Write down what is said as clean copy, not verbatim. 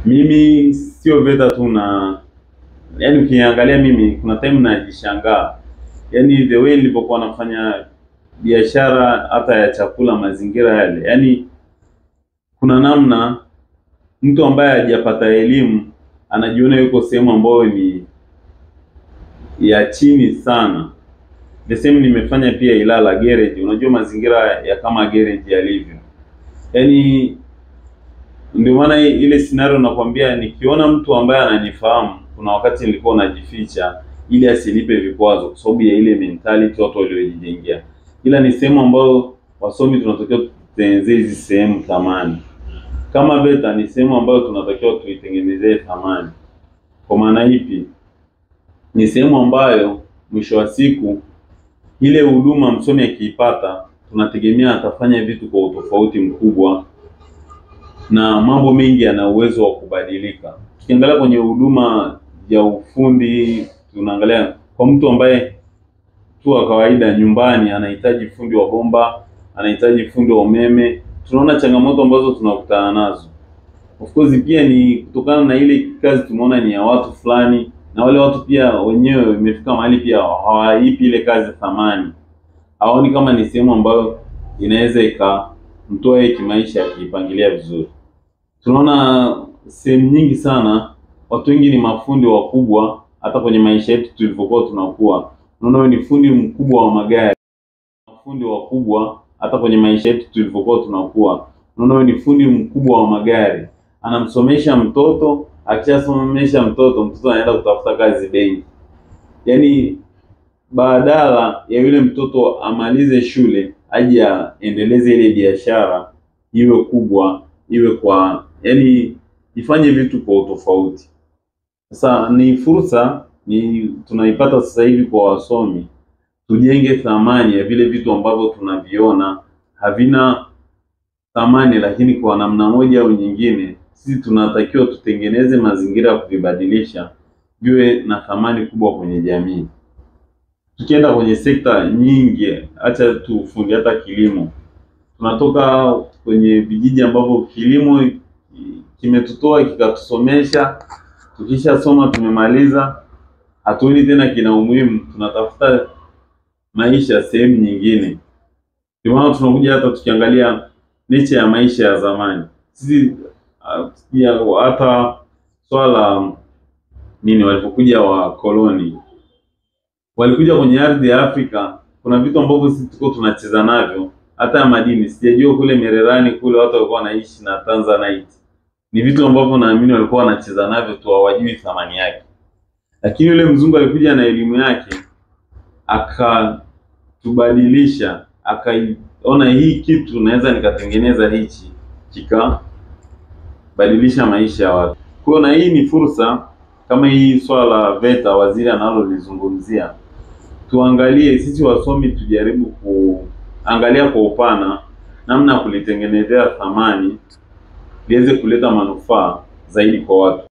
Mimi sio VETA tu, na yani ukiangalia mimi kuna time najishangaa, yani the way nilipokuwa nafanya biashara hata ya chakula, mazingira yale, yani kuna namna mtu ambaye hajapata elimu anajiona yuko sehemu ambayo ni ya chini sana. The same nimefanya pia Ilala garage, unajua mazingira ya kama garage yalivyo, yani ndio maana ile scenario nakwambia, nikiona mtu ambaye ananifahamu, kuna wakati nilikuwa najificha ili asinipe vikwazo kwa sababu ya ile mentality watu waliojijengea. Ila ni sehemu ambayo wasomi tunatakiwa tutengenezee hizi sehemu thamani. Kama VETA ni sehemu ambayo tunatakiwa tuitengenezee thamani. Kwa maana ipi? Ni sehemu ambayo mwisho wa siku ile huduma msomi akiipata, tunategemea atafanya vitu kwa utofauti mkubwa na mambo mengi yana uwezo wa kubadilika. Tukiangalia kwenye huduma ya ufundi, tunaangalia kwa mtu ambaye tu wa kawaida nyumbani anahitaji fundi wa bomba, anahitaji fundi wa umeme, tunaona changamoto ambazo tunakutana nazo. Of course pia ni kutokana na ile kazi tumeona ni ya watu fulani, na wale watu pia wenyewe imefika mahali pia hawaipi ile kazi thamani. Haoni kama ni sehemu ambayo inaweza ikamtoa yeye kimaisha akiipangilia vizuri. Tunaona sehemu nyingi sana watu wengi ni mafundi wakubwa, hata kwenye maisha yetu tulivyokuwa tunakuwa. Unaona wewe ni fundi mkubwa wa magari. Mafundi wakubwa hata kwenye maisha yetu tulivyokuwa tunakuwa. Unaona wewe ni fundi mkubwa wa magari. Anamsomesha mtoto, akishasomesha mtoto anaenda kutafuta kazi benki. Yaani badala ya yule mtoto amalize shule aje aendeleze ile biashara iwe kubwa, iwe kwa yani ifanye vitu kwa utofauti. Sasa ni fursa tunaipata sasa hivi kwa wasomi, tujenge thamani ya vile vitu ambavyo tunaviona havina thamani, lakini kwa namna moja au nyingine sisi tunatakiwa tutengeneze mazingira ya kuvibadilisha viwe na thamani kubwa kwenye jamii. Tukienda kwenye sekta nyingi, acha tu ufundi, hata kilimo. Tunatoka kwenye vijiji ambavyo kilimo kimetutoa kikatusomesha, tukishasoma tumemaliza, hatuoni tena kina umuhimu, tunatafuta maisha sehemu nyingine. Ndio maana tunakuja hata tukiangalia nature ya maisha ya zamani. Sisi hata swala nini, walipokuja wa koloni walikuja kwenye ardhi ya Afrika, kuna vitu ambavyo sisi tuko tunacheza navyo, hata madini. Sijajua kule Mererani kule watu walikuwa wanaishi na Tanzanite. Ni vitu ambavyo naamini walikuwa wanacheza navyo tu, hawajui thamani yake. Lakini yule mzungu alikuja na elimu yake, akatubadilisha, akaona hii kitu naweza nikatengeneza hichi, kikabadilisha maisha ya watu. Kwa hiyo na hii ni fursa kama hii swala la VETA waziri analolizungumzia. Tuangalie sisi wasomi, tujaribu kuangalia kwa upana namna ya kulitengenezea thamani liweze kuleta manufaa zaidi kwa watu.